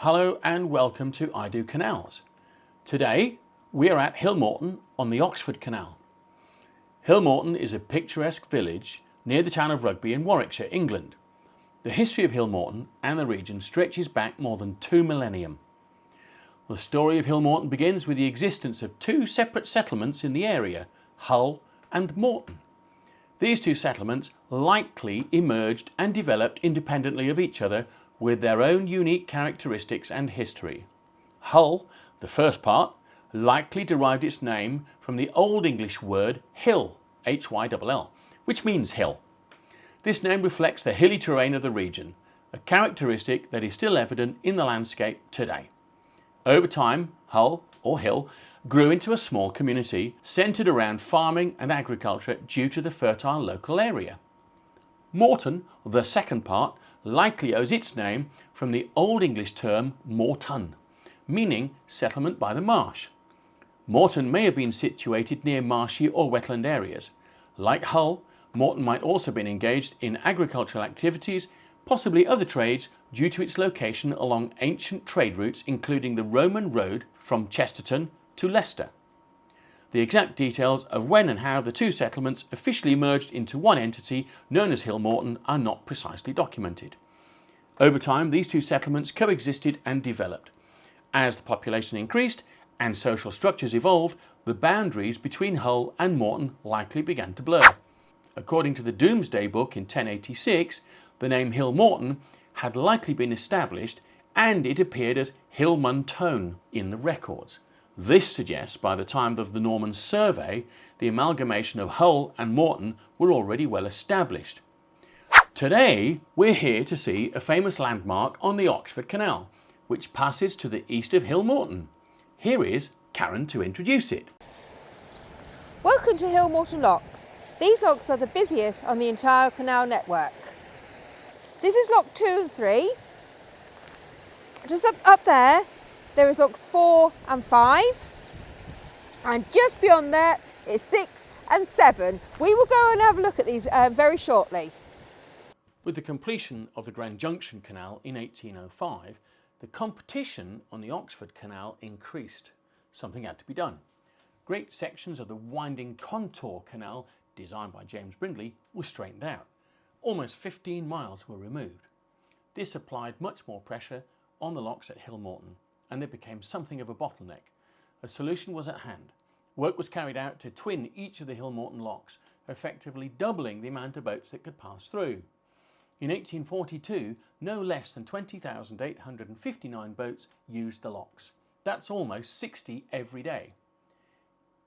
Hello and welcome to I Do Canals. Today we are at Hillmorton on the Oxford Canal. Hillmorton is a picturesque village near the town of Rugby in Warwickshire, England. The history of Hillmorton and the region stretches back more than 2 millennia. The story of Hillmorton begins with the existence of two separate settlements in the area, Hull and Moreton. These two settlements likely emerged and developed independently of each other with their own unique characteristics and history. Hull, the first part, likely derived its name from the Old English word hill, H-Y-L-L, which means hill. This name reflects the hilly terrain of the region, a characteristic that is still evident in the landscape today. Over time, Hull, or Hill, grew into a small community centred around farming and agriculture due to the fertile local area. Moreton, the second part, likely owes its name from the Old English term Moreton, meaning settlement by the marsh. Moreton may have been situated near marshy or wetland areas. Like Hull, Moreton might also have been engaged in agricultural activities, possibly other trades, due to its location along ancient trade routes including the Roman road from Chesterton to Leicester. The exact details of when and how the two settlements officially merged into one entity known as Hillmorton are not precisely documented. Over time, these two settlements coexisted and developed. As the population increased and social structures evolved, the boundaries between Hull and Moreton likely began to blur. According to the Domesday Book in 1086, the name Hillmorton had likely been established and it appeared as Hill Moor Town in the records. This suggests by the time of the Norman survey, the amalgamation of Hull and Moreton were already well established. Today, we're here to see a famous landmark on the Oxford Canal, which passes to the east of Hillmorton. Here is Karen to introduce it. Welcome to Hillmorton Locks. These locks are the busiest on the entire canal network. This is lock 2 and 3. Just up there is locks 4 and 5. And just beyond there is 6 and 7. We will go and have a look at these very shortly. With the completion of the Grand Junction Canal in 1805, the competition on the Oxford Canal increased. Something had to be done. Great sections of the winding contour canal, designed by James Brindley, were straightened out. Almost 15 miles were removed. This applied much more pressure on the locks at Hillmorton, and it became something of a bottleneck. A solution was at hand. Work was carried out to twin each of the Hillmorton locks, effectively doubling the amount of boats that could pass through. In 1842, no less than 20,859 boats used the locks. That's almost 60 every day.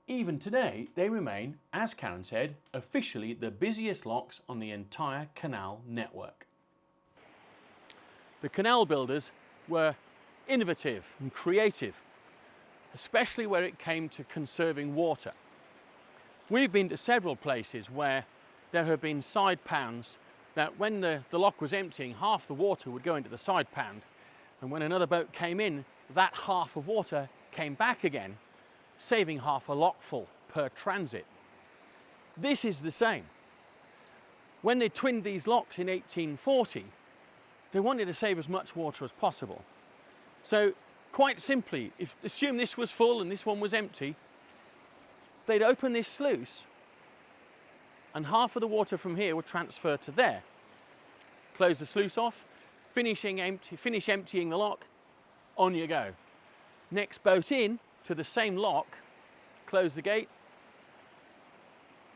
Even today, they remain, as Karen said, officially the busiest locks on the entire canal network. The canal builders were innovative and creative, especially where it came to conserving water. We've been to several places where there have been side pans that when the lock was emptying, half the water would go into the side pan, and when another boat came in, that half of water came back again, saving half a lockful per transit. This is the same. When they twinned these locks in 1840, they wanted to save as much water as possible. So quite simply, assume this was full and this one was empty, they'd open this sluice and half of the water from here would transfer to there. Close the sluice off, finish emptying the lock, on you go. Next boat in to the same lock, close the gate,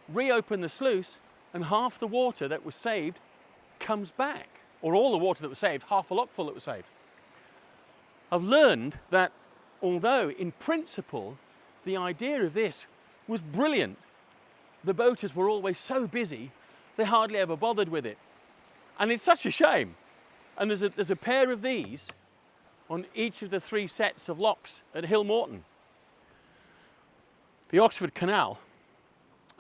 reopen the sluice, and half the water that was saved comes back. Or all the water that was saved, half a lockful that was saved. I've learned that although in principle the idea of this was brilliant, the boaters were always so busy they hardly ever bothered with it. And it's such a shame. And there's a pair of these on each of the 3 sets of locks at Hillmorton. The Oxford Canal,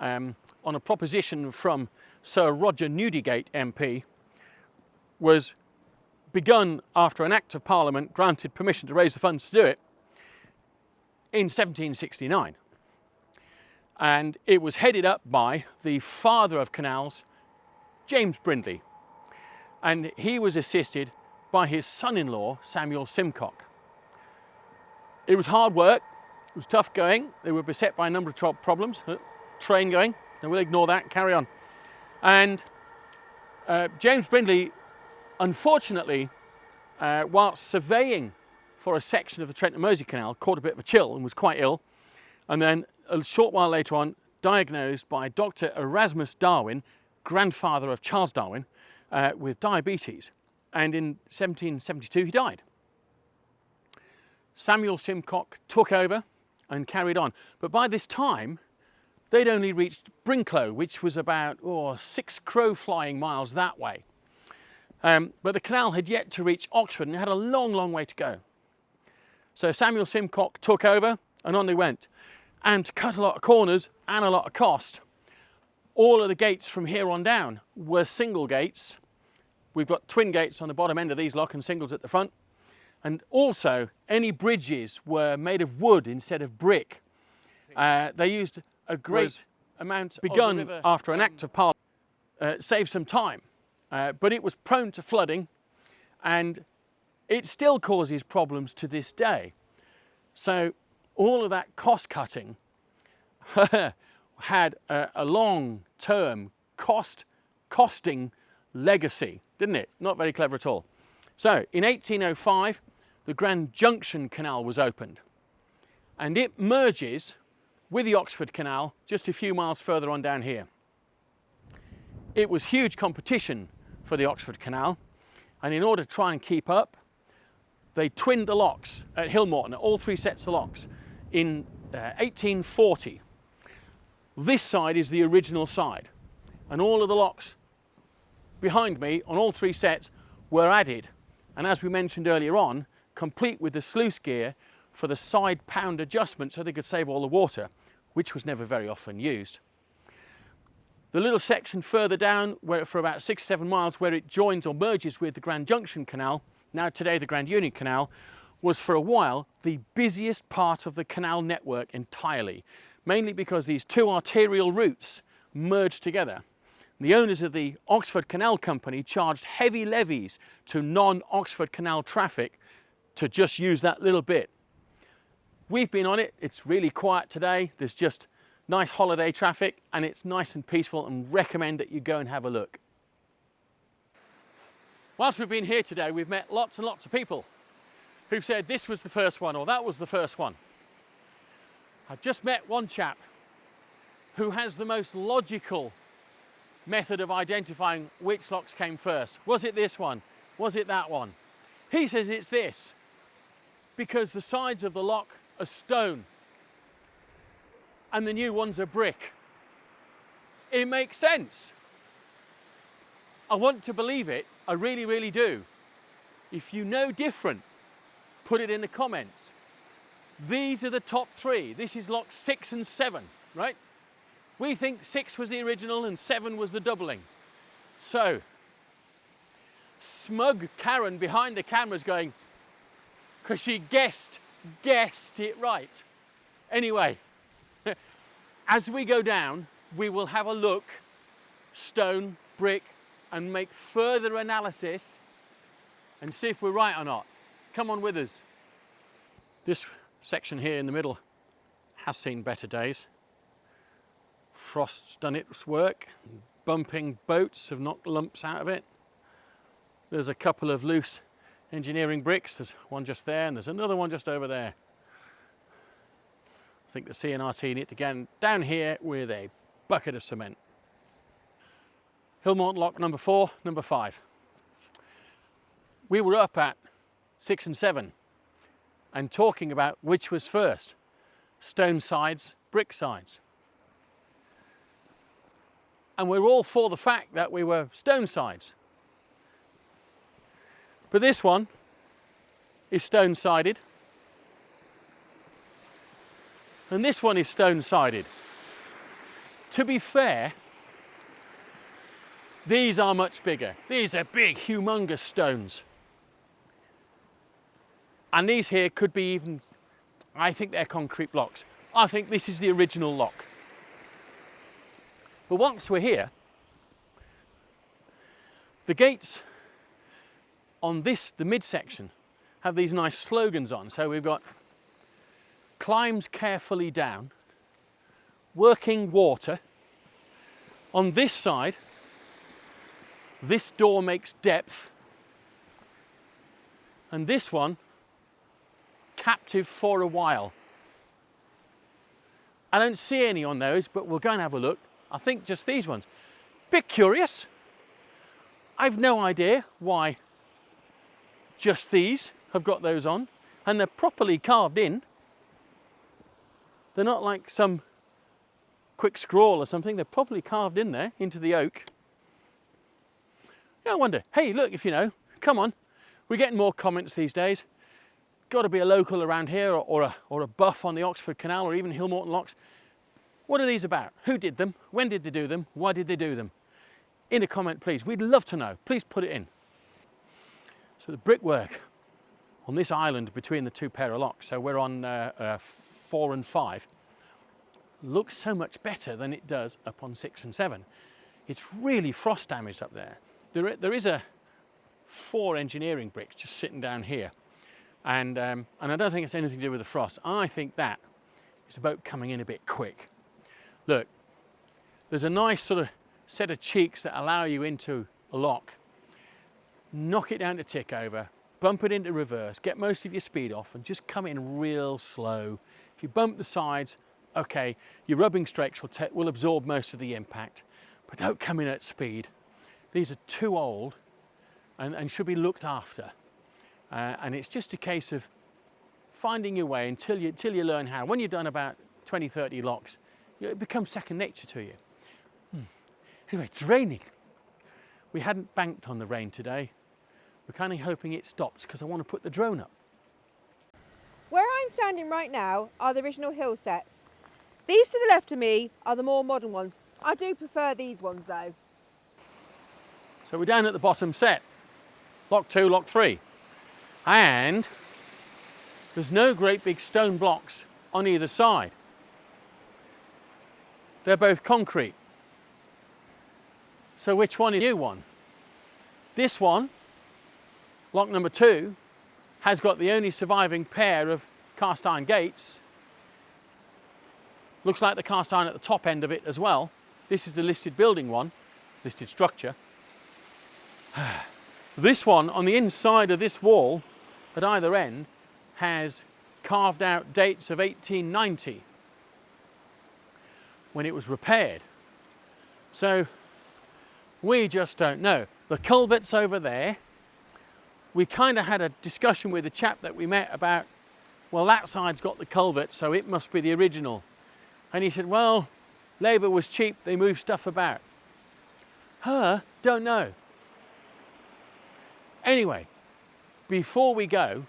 on a proposition from Sir Roger Newdigate MP, was begun after an Act of Parliament granted permission to raise the funds to do it in 1769. And it was headed up by the father of canals, James Brindley. And he was assisted by his son-in-law, Samuel Simcock. It was hard work, it was tough going, they were beset by a number of problems. Train going, and we'll ignore that, carry on. And James Brindley, unfortunately, whilst surveying for a section of the Trent and Mersey Canal, caught a bit of a chill and was quite ill, and then a short while later on, diagnosed by Dr. Erasmus Darwin, grandfather of Charles Darwin, with diabetes. And in 1772 he died. Samuel Simcock took over and carried on. But by this time, they'd only reached Brinklow, which was about 6 crow-flying miles that way. But the canal had yet to reach Oxford and it had a long, long way to go. So Samuel Simcock took over and on they went. And to cut a lot of corners and a lot of cost, all of the gates from here on down were single gates. We've got twin gates on the bottom end of these lock and singles at the front. And also any bridges were made of wood instead of brick. They used a great amount begun after an Act of Parliament, saved some time. But it was prone to flooding and it still causes problems to this day. So all of that cost cutting had a long-term costing legacy, didn't it? Not very clever at all. So in 1805, the Grand Junction Canal was opened and it merges with the Oxford Canal just a few miles further on down here. It was huge competition for the Oxford Canal, and in order to try and keep up, they twinned the locks at Hillmorton, all 3 sets of locks, in 1840. This side is the original side, and all of the locks behind me on all 3 sets were added, and as we mentioned earlier on, complete with the sluice gear for the side pound adjustment so they could save all the water, which was never very often used. The little section further down, where for about 6 or 7 miles, where it joins or merges with the Grand Junction Canal, now today the Grand Union Canal, was for a while the busiest part of the canal network entirely, mainly because these 2 arterial routes merged together. The owners of the Oxford Canal Company charged heavy levies to non-Oxford Canal traffic to just use that little bit. We've been on it, it's really quiet today, there's just nice holiday traffic and it's nice and peaceful, and recommend that you go and have a look. Whilst we've been here today, we've met lots and lots of people who've said this was the first one or that was the first one. I've just met one chap who has the most logical method of identifying which locks came first. Was it this one? Was it that one? He says it's this, because the sides of the lock are stone and the new ones are brick. It makes sense. I want to believe it, I really, really do. If you know different, put it in the comments. These are the top 3. This is lock 6 and 7, right? We think 6 was the original and 7 was the doubling. So, smug Karen behind the camera is going, because she guessed it right. Anyway, as we go down, we will have a look, stone, brick, and make further analysis and see if we're right or not. Come on with us. This section here in the middle has seen better days. Frost's done its work. Bumping boats have knocked lumps out of it. There's a couple of loose engineering bricks. There's one just there and there's another one just over there. I think the CNRT need to get down here with a bucket of cement. Hillmorton Lock number 4, number 5. We were up at 6 and 7 and talking about which was first, stone sides, brick sides. And we're all for the fact that we were stone sides. But this one is stone sided. And this one is stone sided. To be fair, these are much bigger. These are big, humongous stones. And these here could be even, I think they're concrete blocks. I think this is the original lock. But once we're here, the gates on this, the midsection, have these nice slogans on. So we've got climbs carefully down, working water. On this side, this door makes depth. And this one, captive for a while. I don't see any on those, but we'll go and have a look. I think just these ones. Bit curious. I've no idea why just these have got those on, and they're properly carved in. They're not like some quick scrawl or something. They're properly carved in there into the oak. Yeah, I wonder, hey, look, if you know, come on. We're getting more comments these days. Got to be a local around here, or a buff on the Oxford Canal, or even Hillmorton Locks. What are these about? Who did them? When did they do them? Why did they do them? In a comment, please. We'd love to know. Please put it in. So the brickwork on this island between the two pair of locks, so we're on 4 and 5, looks so much better than it does up on 6 and 7. It's really frost damaged up there. There is a 4 engineering bricks just sitting down here, and I don't think it's anything to do with the frost. I think that is about coming in a bit quick. Look, there's a nice sort of set of cheeks that allow you into a lock. Knock it down to tick over, bump it into reverse, get most of your speed off, and just come in real slow. If you bump the sides, okay, your rubbing strakes will absorb most of the impact, but don't come in at speed. These are too old and should be looked after. And it's just a case of finding your way until you learn how. When you've done about 20, 30 locks, it becomes second nature to you. Anyway, it's raining. We hadn't banked on the rain today. We're kind of hoping it stops because I want to put the drone up. Where I'm standing right now are the original hill sets. These to the left of me are the more modern ones. I do prefer these ones though. So we're down at the bottom set. Lock 2, lock 3. And there's no great big stone blocks on either side. They're both concrete. So which one is the new one? This one, lock number 2, has got the only surviving pair of cast iron gates. Looks like the cast iron at the top end of it as well. This is the listed building one, listed structure. This one on the inside of this wall at either end has carved out dates of 1890 when it was repaired. So we just don't know. The culvert's over there. We kind of had a discussion with a chap that we met about, well, that side's got the culvert, so it must be the original. And he said, well, labour was cheap, they moved stuff about. Don't know. Anyway, before we go,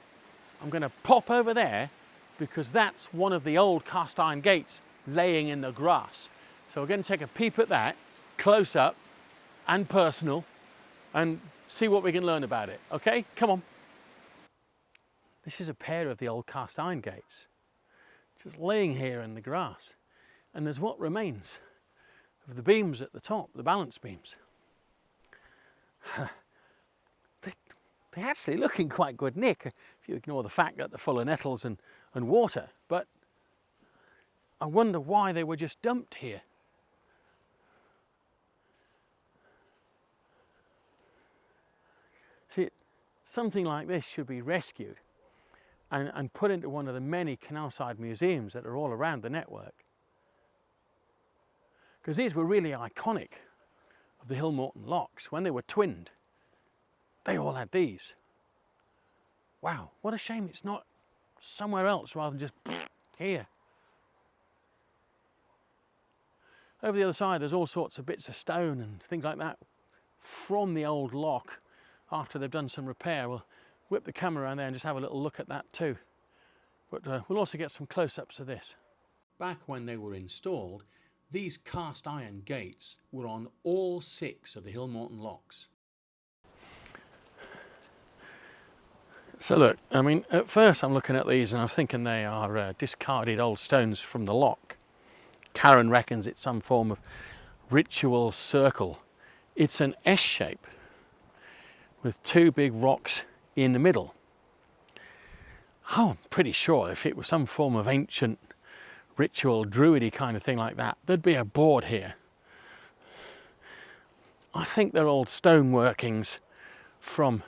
I'm going to pop over there because that's one of the old cast iron gates laying in the grass. So we're going to take a peep at that, close up and personal, and see what we can learn about it. Okay, come on. This is a pair of the old cast iron gates, just laying here in the grass. And there's what remains of the beams at the top, the balance beams. They're actually looking quite good nick, if you ignore the fact that they're full of nettles and water. But I wonder why they were just dumped here. See, something like this should be rescued and put into one of the many canal side museums that are all around the network. Because these were really iconic of the Hillmorton Locks. When they were twinned, they all had these. Wow, what a shame it's not somewhere else rather than just here. Over the other side, there's all sorts of bits of stone and things like that from the old lock after they've done some repair. We'll whip the camera around there and just have a little look at that too. But we'll also get some close-ups of this. Back when they were installed, these cast iron gates were on all 6 of the Hillmorton Locks. So look, I mean, at first I'm looking at these and I'm thinking they are discarded old stones from the lock. Karen reckons it's some form of ritual circle. It's an S shape with two big rocks in the middle. Oh, I'm pretty sure if it was some form of ancient ritual, druidy kind of thing like that, there'd be a board here. I think they're old stone workings from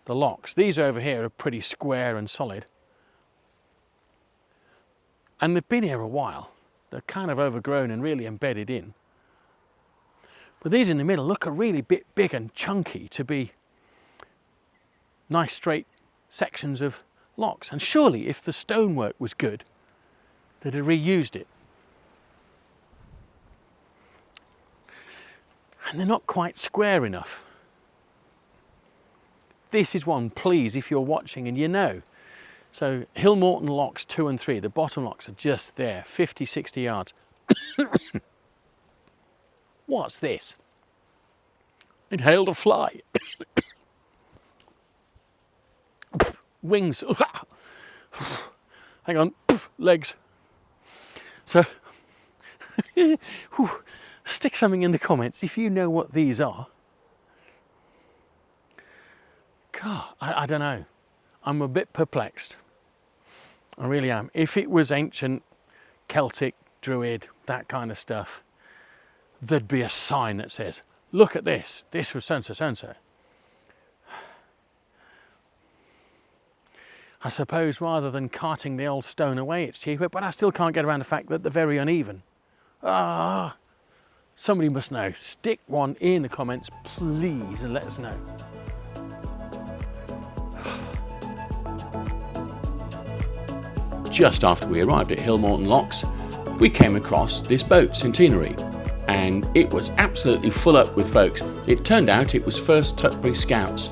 the locks. These over here are pretty square and solid. And they've been here a while. They're kind of overgrown and really embedded in. But these in the middle look a really bit big and chunky to be nice straight sections of locks. And surely if the stonework was good, they'd have reused it. And they're not quite square enough. This is one, please, if you're watching and you know. So Hillmorton Locks 2 and 3, the bottom locks are just there, 50, 60 yards. What's this? Inhaled a fly. Wings. Hang on, legs. So, stick something in the comments if you know what these are. God, I don't know. I'm a bit perplexed. I really am. If it was ancient, Celtic, Druid, that kind of stuff, there'd be a sign that says, look at this. This was so-and-so, so-and-so. I suppose rather than carting the old stone away, it's cheaper, but I still can't get around the fact that they're very uneven. Ah, somebody must know. Stick one in the comments, please, and let us know. Just after we arrived at Hillmorton Locks, we came across this boat, Centenary, and it was absolutely full up with folks. It turned out it was First Tutbury Scouts,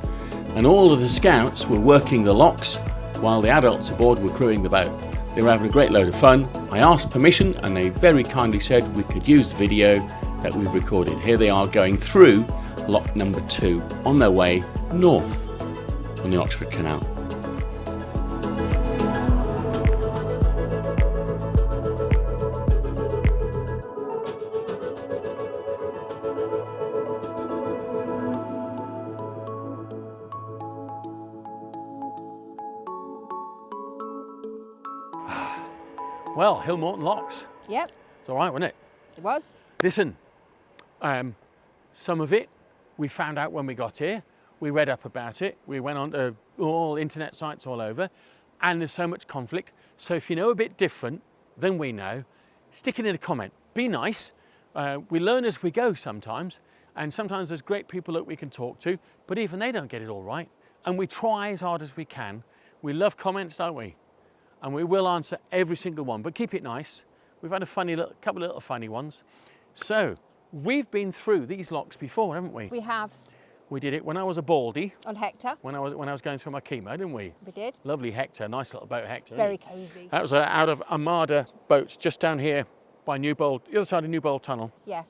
and all of the scouts were working the locks while the adults aboard were crewing the boat. They were having a great load of fun. I asked permission and they very kindly said we could use the video that we've recorded. Here they are going through lock number 2 on their way north on the Oxford Canal. Well, Hillmorton Locks. Yep. It's all right, wasn't it? It was. Listen, some of it we found out when we got here. We read up about it. We went on to all internet sites all over, and there's so much conflict. So if you know a bit different than we know, stick it in a comment. Be nice. We learn as we go sometimes, and sometimes there's great people that we can talk to, but even they don't get it all right. And we try as hard as we can. We love comments, don't we? And we will answer every single one, but keep it nice. We've had a couple of little funny ones. So we've been through these locks before, haven't we? We have. We did it when I was a baldy. On Hector. When I was going through my chemo, didn't we? We did. Lovely Hector, nice little boat Hector. Very cosy. That was out of Armada boats just down here by New Bold, the other side of New Bold Tunnel. Yeah.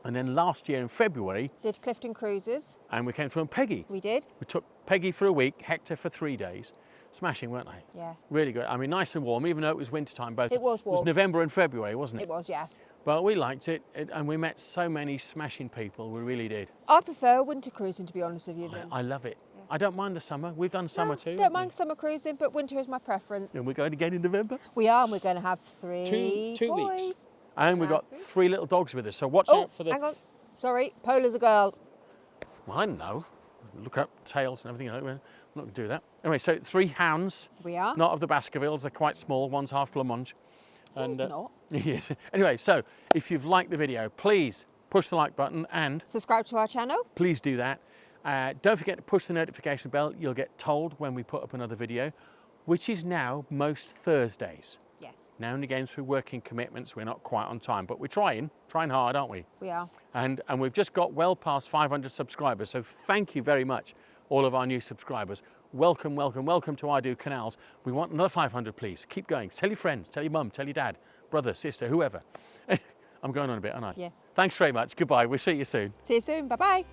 And then last year in February. Did Clifton Cruises. And we came through on Peggy. We did. We took Peggy for a week, Hector for 3 days. Smashing, weren't they? Yeah. Really good. I mean, nice and warm, even though it was winter time. Both. It was warm. It was November and February, wasn't it? It was, yeah. But we liked it, and we met so many smashing people. We really did. I prefer winter cruising, to be honest with you. I love it. Yeah. I don't mind the summer. We've done summer too. Don't mind summer cruising, but winter is my preference. And we're going again in November. We are, and we're going to have three two boys. weeks. And we've got 3 little dogs with us, so watch out for the... hang on. Sorry, Pola's a girl. Well, I don't know. Look up tails and everything. I'm not going to do that. Anyway, so 3 hounds. We are. Not of the Baskervilles. They're quite small. One's half blancmange. And not. Yes. Anyway, so if you've liked the video, please push the like button and subscribe to our channel. Please do that. Don't forget to push the notification bell. You'll get told when we put up another video, which is now most Thursdays. Yes. Now and again through working commitments, we're not quite on time, but we're trying hard, aren't we? We are. And we've just got well past 500 subscribers, so thank you very much, all of our new subscribers. Welcome, welcome, welcome to I Do Canals. We want another 500, please. Keep going. Tell your friends, tell your mum, tell your dad, brother, sister, whoever. I'm going on a bit, aren't I? Yeah. Thanks very much. Goodbye. We'll see you soon. See you soon. Bye-bye.